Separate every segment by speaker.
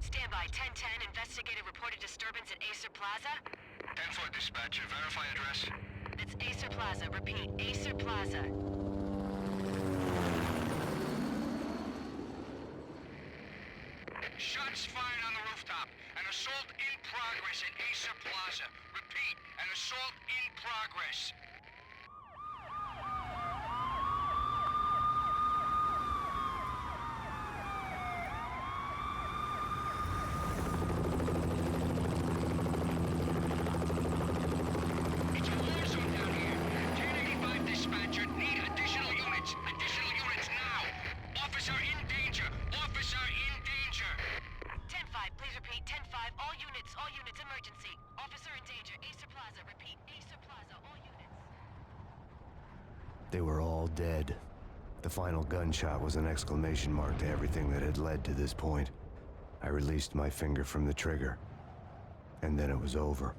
Speaker 1: Stand by. 1010. Investigator reported disturbance at Acer Plaza.
Speaker 2: 10-4 dispatcher. Verify address.
Speaker 1: That's Acer Plaza. Repeat. Acer Plaza.
Speaker 2: Shots fired on the rooftop. An assault in progress at Acer Plaza. Repeat, an assault in progress. It's a war zone down here. 1085 dispatcher. Need additional units. Additional units now. Officer in danger. Officer in danger.
Speaker 1: 10-5. Please repeat. 10-5. All units, emergency. Officer in danger. Acer Plaza. Repeat. Acer Plaza. All units.
Speaker 3: They were all dead. The final gunshot was an exclamation mark to everything that had led to this point. I released my finger from the trigger, and then it was over.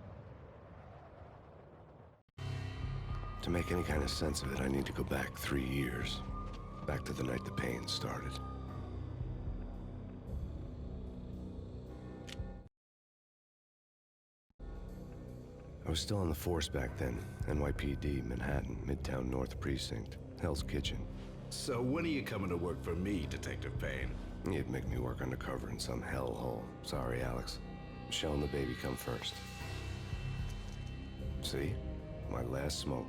Speaker 3: To make any kind of sense of it, I need to go back 3 years. Back to the night the pain started. I was still on the force back then. NYPD, Manhattan, Midtown North Precinct, Hell's Kitchen.
Speaker 4: So when are you coming to work for me, Detective Payne?
Speaker 3: You'd make me work undercover in some hellhole. Sorry, Alex. Michelle and the baby come first. See? My last smoke.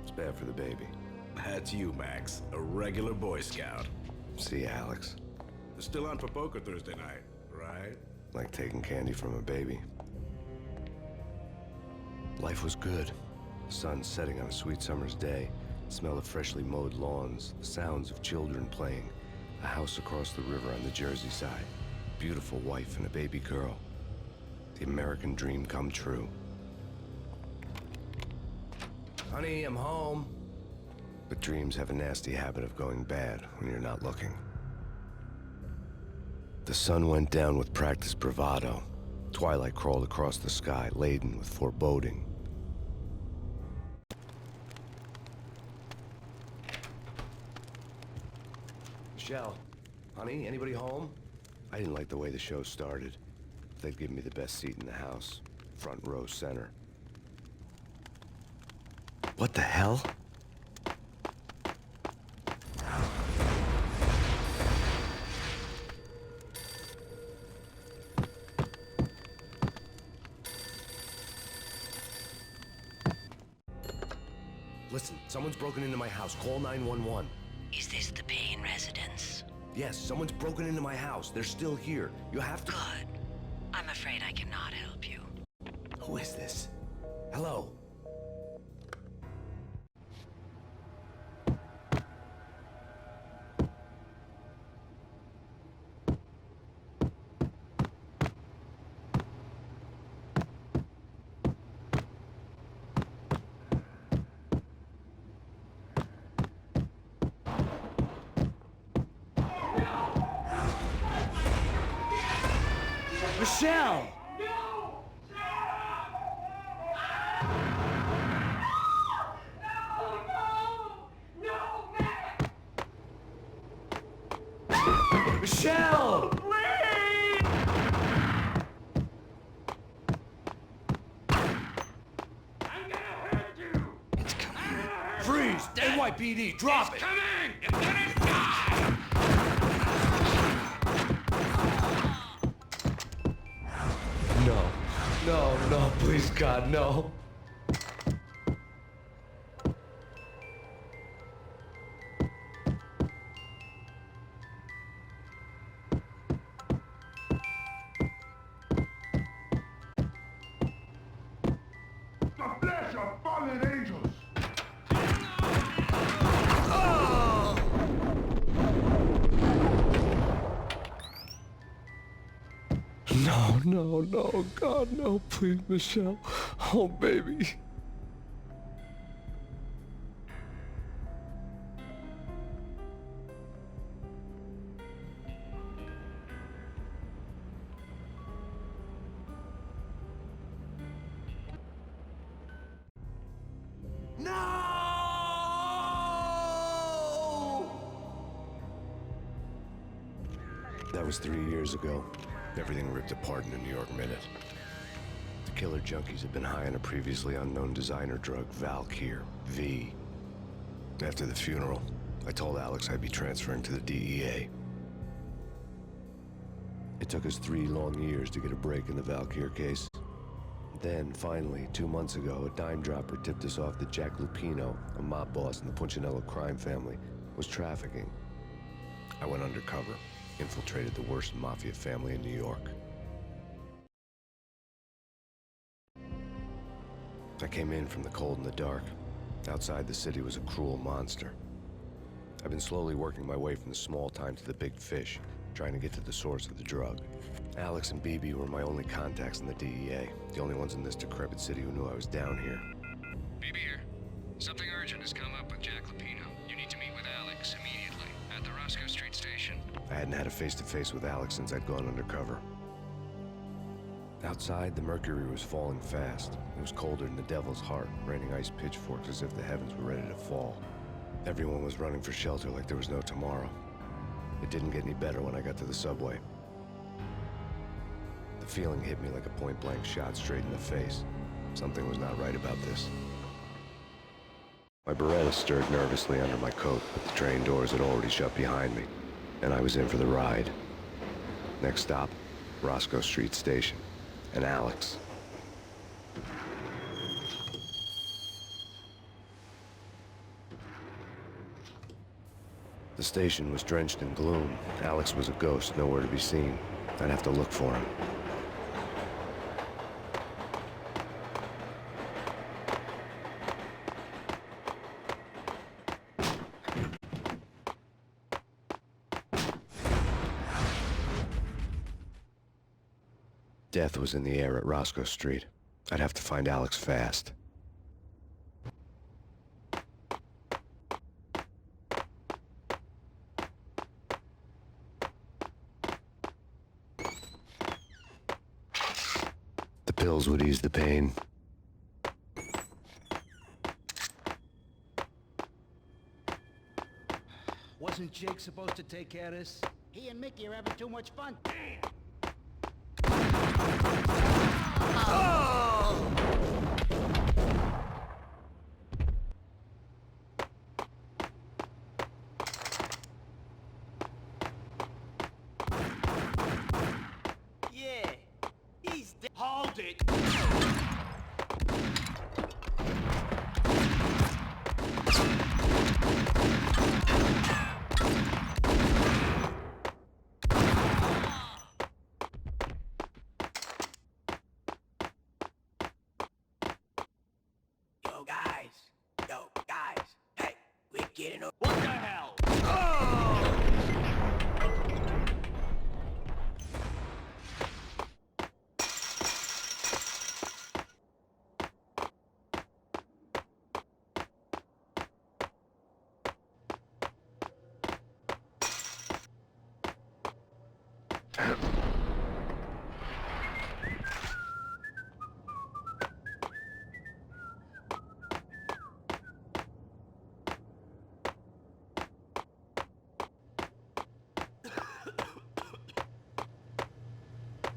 Speaker 3: It's bad for the baby.
Speaker 4: That's you, Max. A regular Boy Scout.
Speaker 3: See, Alex?
Speaker 4: Still on for poker Thursday night, right?
Speaker 3: Like taking candy from a baby. Life was good. The sun setting on a sweet summer's day. The smell of freshly mowed lawns. The sounds of children playing. A house across the river on the Jersey side. Beautiful wife and a baby girl. The American dream come true. Honey, I'm home. But dreams have a nasty habit of going bad when you're not looking. The sun went down with practiced bravado. Twilight crawled across the sky, laden with foreboding. Michelle, honey, anybody home? I didn't like the way the show started. They'd given me the best seat in the house, front row center. What the hell? Listen, someone's broken into my house. Call 911.
Speaker 1: Is this the Payne residence?
Speaker 3: Yes, someone's broken into my house. They're still here. You have to...
Speaker 1: Good. I'm afraid I cannot help you.
Speaker 3: Who is this? Hello? Michelle! Michelle! Please!
Speaker 2: I'm gonna hurt you!
Speaker 1: It's coming.
Speaker 3: Freeze! NYPD, drop it!
Speaker 2: Coming! It's gonna die!
Speaker 3: No, please, God, no.
Speaker 2: The flesh of fallen angels!
Speaker 3: No, God, no, please, Michelle. Oh, baby. That was 3 years ago. Everything ripped apart in a New York minute. The killer junkies had been high on a previously unknown designer drug, Valkyr, V. After the funeral, I told Alex I'd be transferring to the DEA. It took us 3 long years to get a break in the Valkyr case. Then, finally, 2 months ago, a dime dropper tipped us off that Jack Lupino, a mob boss in the Punchinello crime family, was trafficking. I went undercover, infiltrated the worst mafia family in New York. I came in from the cold and the dark. Outside the city was a cruel monster. I've been slowly working my way from the small time to the big fish, trying to get to the source of the drug. Alex and BB were my only contacts in the DEA, the only ones in this decrepit city who knew I was down here.
Speaker 2: BB here. Something urgent has come up with Jack Lupino. You need to meet with Alex immediately at the Roscoe Street station.
Speaker 3: I hadn't had a face-to-face with Alex since I'd gone undercover. Outside, the mercury was falling fast. It was colder than the devil's heart, raining ice pitchforks as if the heavens were ready to fall. Everyone was running for shelter like there was no tomorrow. It didn't get any better when I got to the subway. The feeling hit me like a point-blank shot straight in the face. Something was not right about this. My Beretta stirred nervously under my coat, but the train doors had already shut behind me, and I was in for the ride. Next stop, Roscoe Street Station, and Alex. The station was drenched in gloom. Alex was a ghost, nowhere to be seen. I'd have to look for him. Death was in the air at Roscoe Street. I'd have to find Alex fast. The pills would ease the pain.
Speaker 5: Wasn't Jake supposed to take care of this?
Speaker 6: He and Mickey are having too much fun.
Speaker 5: Yeah, he's dead. Hold it!
Speaker 6: Yo guys, hey, we're getting over.
Speaker 5: What the hell?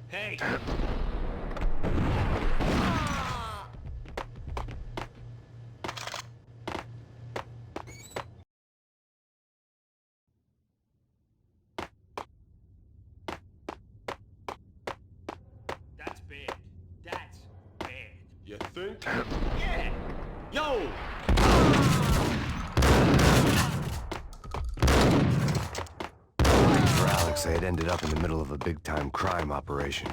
Speaker 5: Hey! That's bad. That's bad.
Speaker 4: You think?
Speaker 5: Yeah! Yo!
Speaker 3: For Alex, they had ended up in the middle of a big-time crime operation.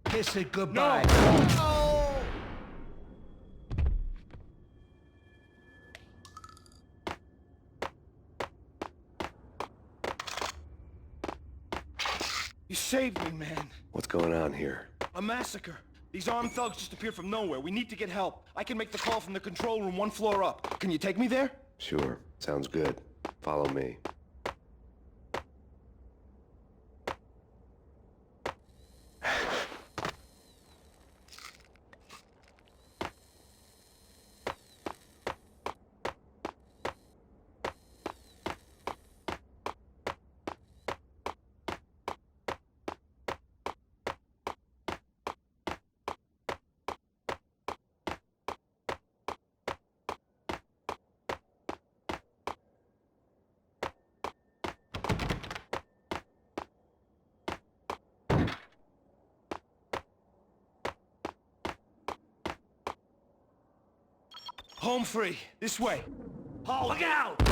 Speaker 5: Kiss it goodbye.
Speaker 7: You saved me, man.
Speaker 3: What's going on here?
Speaker 7: A massacre. These armed thugs just appeared from nowhere. We need to get help. I can make the call from the control room 1 floor up. Can you take me there?
Speaker 3: Sure, sounds good. Follow me.
Speaker 7: Home free. This way.
Speaker 5: Oh, look out!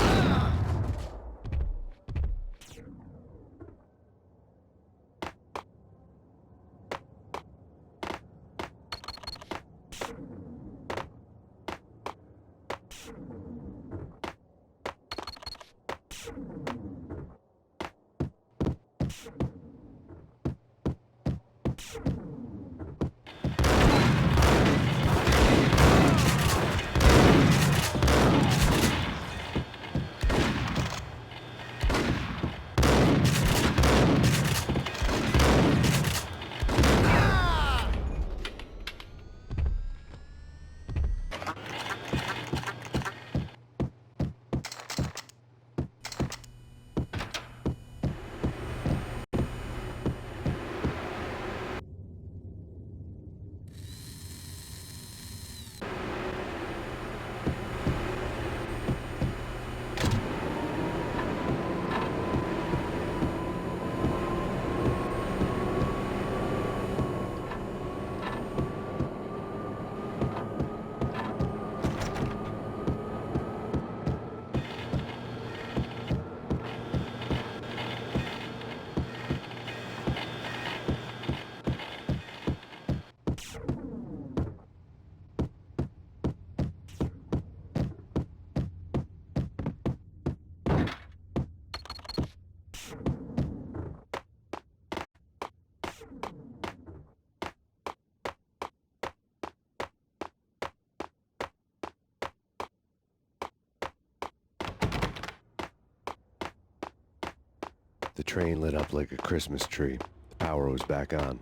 Speaker 3: The train lit up like a Christmas tree. The power was back on.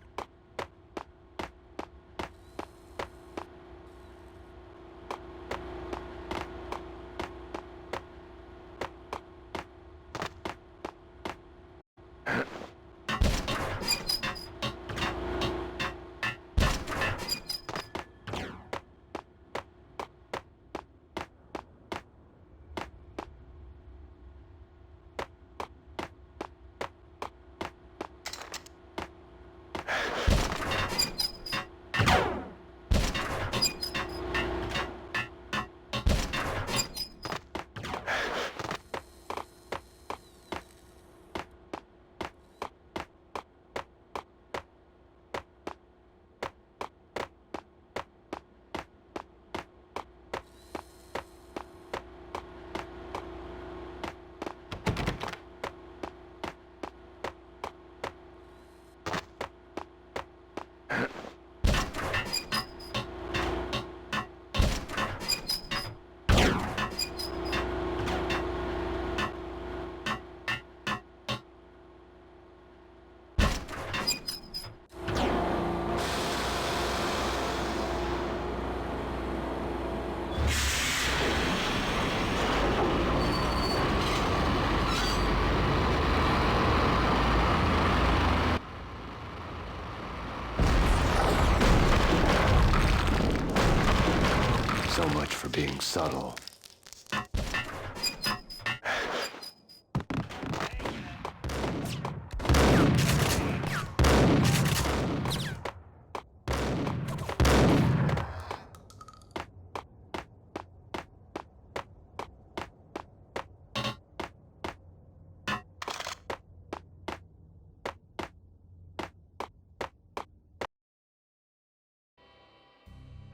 Speaker 3: So much for being subtle.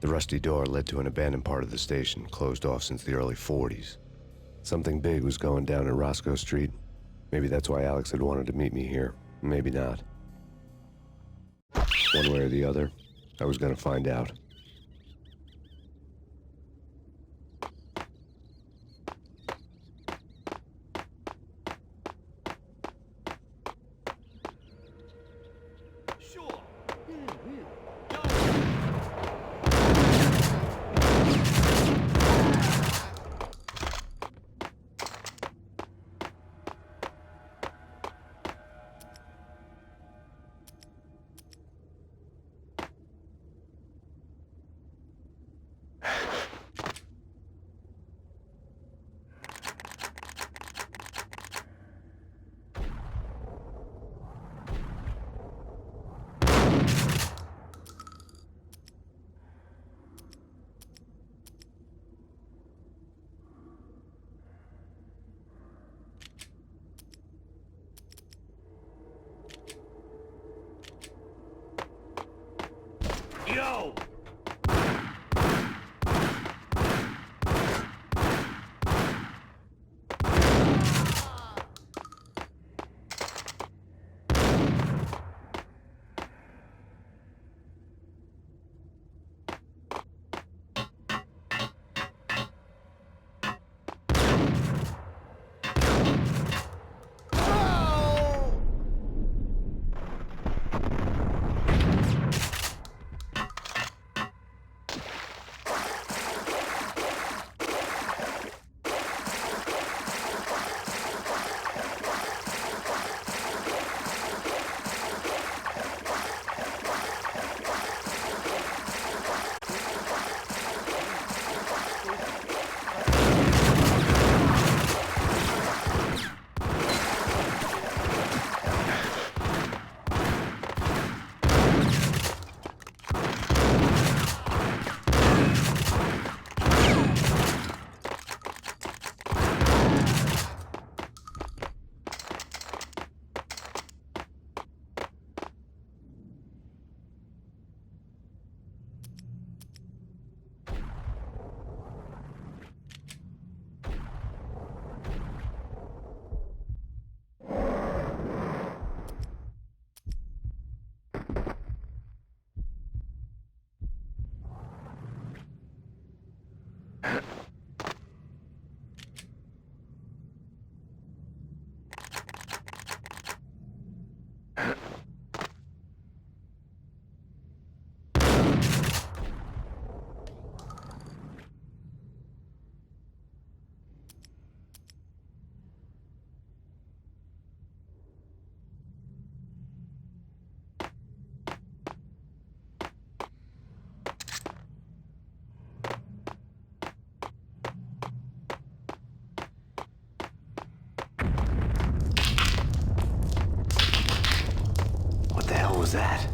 Speaker 3: The rusty door led to an abandoned part of the station, closed off since the early 40s. Something big was going down at Roscoe Street. Maybe that's why Alex had wanted to meet me here. Maybe not. One way or the other, I was gonna find out.
Speaker 5: Sure. Yo!
Speaker 3: What the hell was that?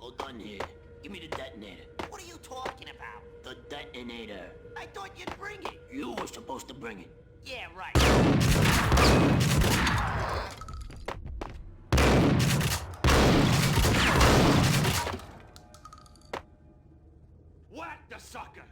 Speaker 8: All done here. Give me the detonator.
Speaker 6: What are you talking about?
Speaker 8: The detonator.
Speaker 6: I thought you'd bring it.
Speaker 8: You were supposed to bring it.
Speaker 6: Yeah, right.
Speaker 5: Whack the sucker!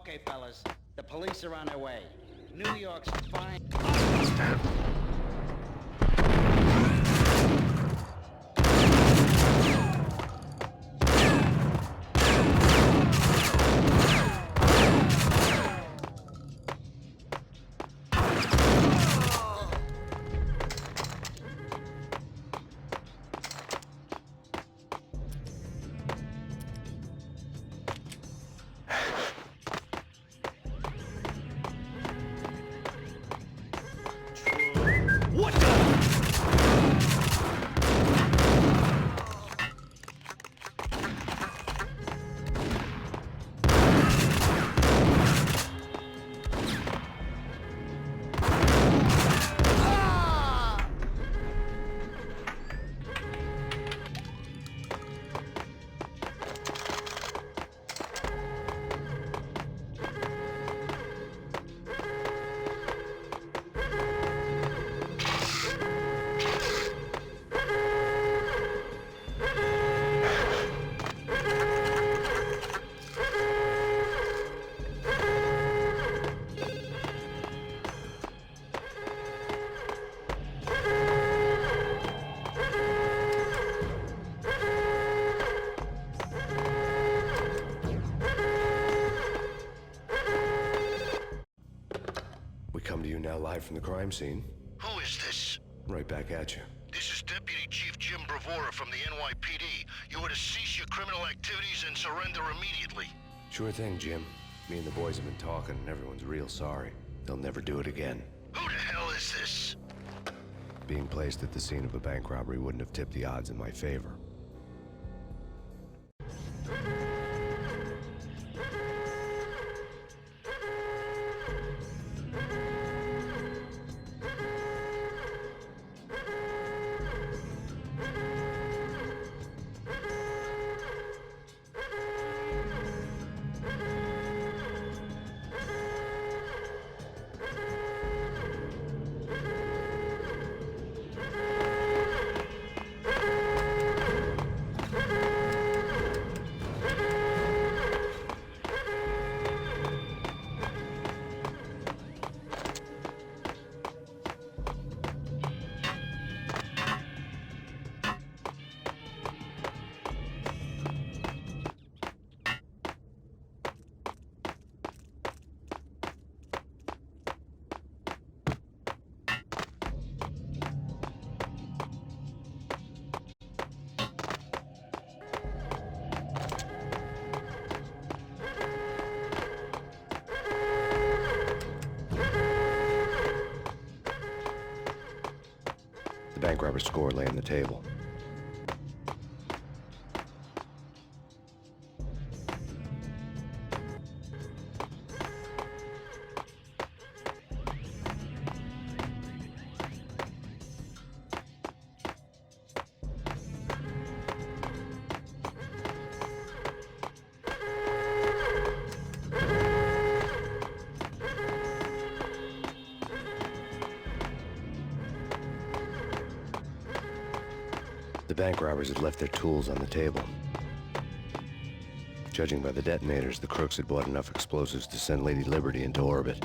Speaker 9: Okay, fellas. The police are on their way. New York's fine.
Speaker 5: What the?
Speaker 3: We come to you now live from the crime scene.
Speaker 10: Who is this?
Speaker 3: Right back at you.
Speaker 10: This is Deputy Chief Jim Bravura from the NYPD. You are to cease your criminal activities and surrender immediately.
Speaker 3: Sure thing, Jim. Me and the boys have been talking, and everyone's real sorry. They'll never do it again.
Speaker 10: Who the hell is this?
Speaker 3: Being placed at the scene of a bank robbery wouldn't have tipped the odds in my favor. The bank robber's score lay on the table. The bank robbers had left their tools on the table. Judging by the detonators, the crooks had bought enough explosives to send Lady Liberty into orbit.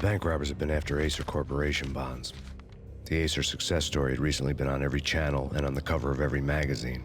Speaker 3: bank robbers have been after Acer Corporation bonds. The Acer success story had recently been on every channel and on the cover of every magazine.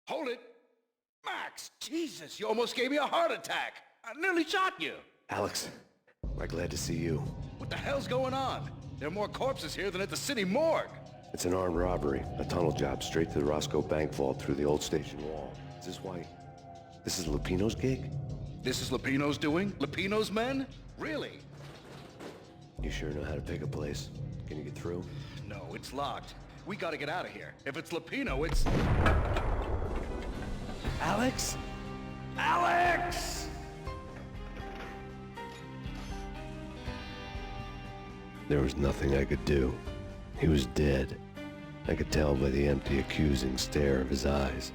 Speaker 4: Hold it! Max! Jesus, you almost gave me a heart attack! I nearly shot you!
Speaker 3: Alex, we're glad to see you.
Speaker 4: What the hell's going on? There are more corpses here than at the city morgue!
Speaker 3: It's an armed robbery, a tunnel job straight to the Roscoe Bank vault through the old station wall. Is this why... this is Lupino's gig?
Speaker 4: This is Lupino's doing? Lupino's men? Really?
Speaker 3: You sure know how to pick a place. Can you get through?
Speaker 4: No, it's locked. We gotta get out of here. If it's Lupino, it's... Alex? Alex!
Speaker 3: There was nothing I could do. He was dead. I could tell by the empty, accusing stare of his eyes.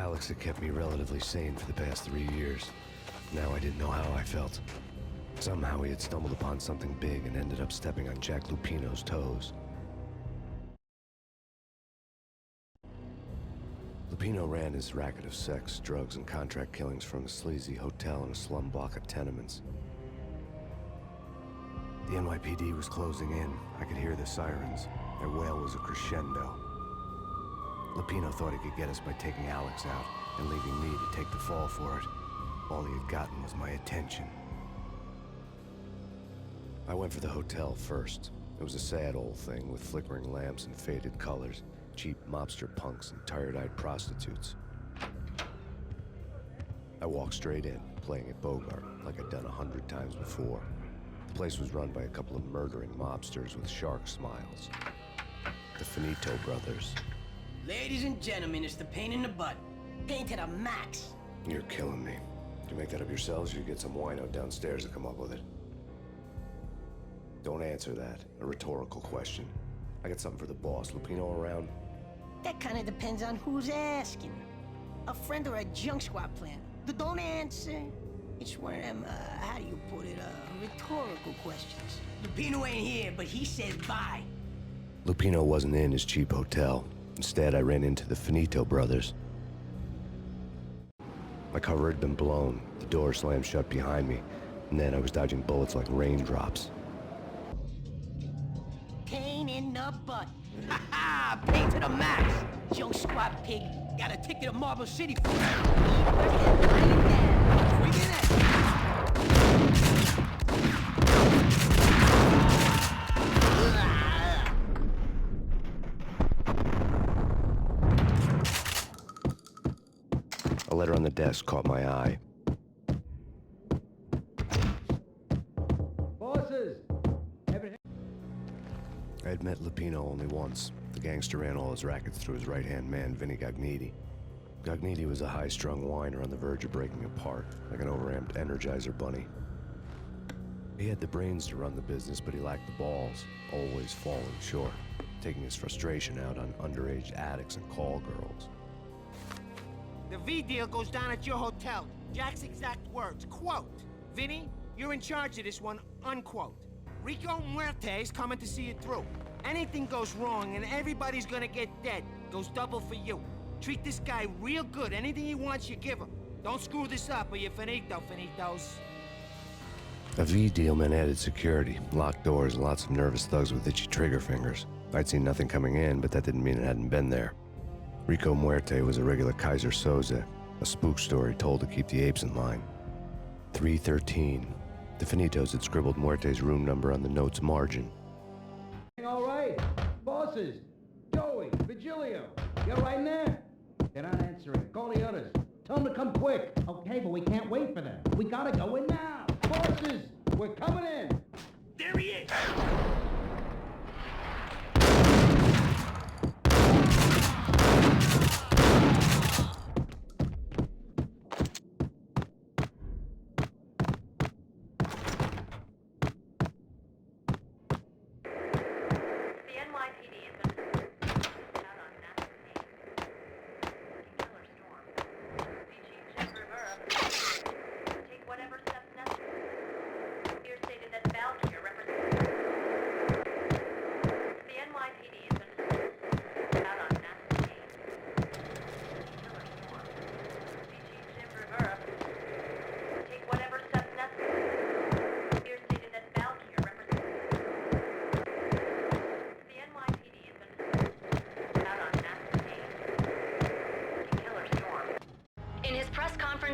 Speaker 3: Alex had kept me relatively sane for the past 3 years. Now I didn't know how I felt. Somehow he had stumbled upon something big and ended up stepping on Jack Lupino's toes. Lupino ran his racket of sex, drugs, and contract killings from a sleazy hotel in a slum block of tenements. The NYPD was closing in. I could hear the sirens. Their wail was a crescendo. Lupino thought he could get us by taking Alex out and leaving me to take the fall for it. All he had gotten was my attention. I went for the hotel first. It was a sad old thing with flickering lamps and faded colors, cheap mobster punks and tired-eyed prostitutes. I walked straight in, playing at Bogart, like I'd done 100 times before. The place was run by a couple of murdering mobsters with shark smiles. The Finito brothers.
Speaker 6: Ladies and gentlemen, it's the pain in the butt. Pain to the max.
Speaker 3: You're killing me. You make that up yourselves, or you get some wino downstairs to come up with it? Don't answer that. A rhetorical question. I got something for the boss. Lupino around?
Speaker 6: That kind of depends on who's asking. A friend or a junk squad plan. Don't answer. It's one of them, how do you put it, rhetorical questions. Lupino ain't here, but he says bye.
Speaker 3: Lupino wasn't in his cheap hotel. Instead, I ran into the Finito brothers. My cover had been blown. The door slammed shut behind me. And then I was dodging bullets like raindrops.
Speaker 6: Pain in the butt. Ha ha! Pain to the max. Junk squad pig. Got a ticket to Marble City for
Speaker 3: A letter on the desk caught my eye.
Speaker 4: Bosses!
Speaker 3: I had met Lupino only once. The gangster ran all his rackets through his right-hand man, Vinny Gognitti. Gognitti was a high-strung whiner on the verge of breaking apart, like an overamped Energizer bunny. He had the brains to run the business, but he lacked the balls, always falling short, taking his frustration out on underage addicts and call girls.
Speaker 11: The V deal goes down at your hotel. Jack's exact words, quote, "Vinny, you're in charge of this one," unquote. Rico Muerte's coming to see it through. Anything goes wrong and everybody's gonna get dead. Goes double for you. Treat this guy real good. Anything he wants, you give him. Don't screw this up or you're finito, finitos.
Speaker 3: A V deal meant added security, locked doors, and lots of nervous thugs with itchy trigger fingers. I'd seen nothing coming in, but that didn't mean it hadn't been there. Rico Muerte was a regular Kaiser Soze, a spook story told to keep the apes in line. 313. The Finitos had scribbled Muerte's room number on the note's margin.
Speaker 4: All right. Bosses. Joey, Vigilio. You're right in there? They're not answering. Call the others. Tell them to come quick.
Speaker 9: Okay, but we can't wait for them. We gotta go in now.
Speaker 4: Bosses, we're coming in.
Speaker 11: There he is!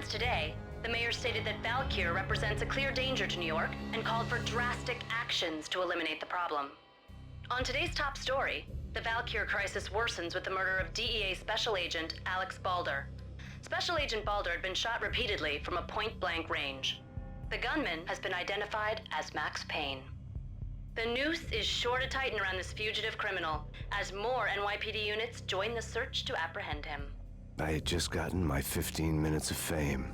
Speaker 1: Today, the mayor stated that Valkyr represents a clear danger to New York and called for drastic actions to eliminate the problem. On today's top story, the Valkyr crisis worsens with the murder of DEA Special Agent Alex Balder. Special Agent Balder had been shot repeatedly from a point-blank range. The gunman has been identified as Max Payne. The noose is sure to tighten around this fugitive criminal as more NYPD units join the search to apprehend him.
Speaker 3: I had just gotten my 15 minutes of fame.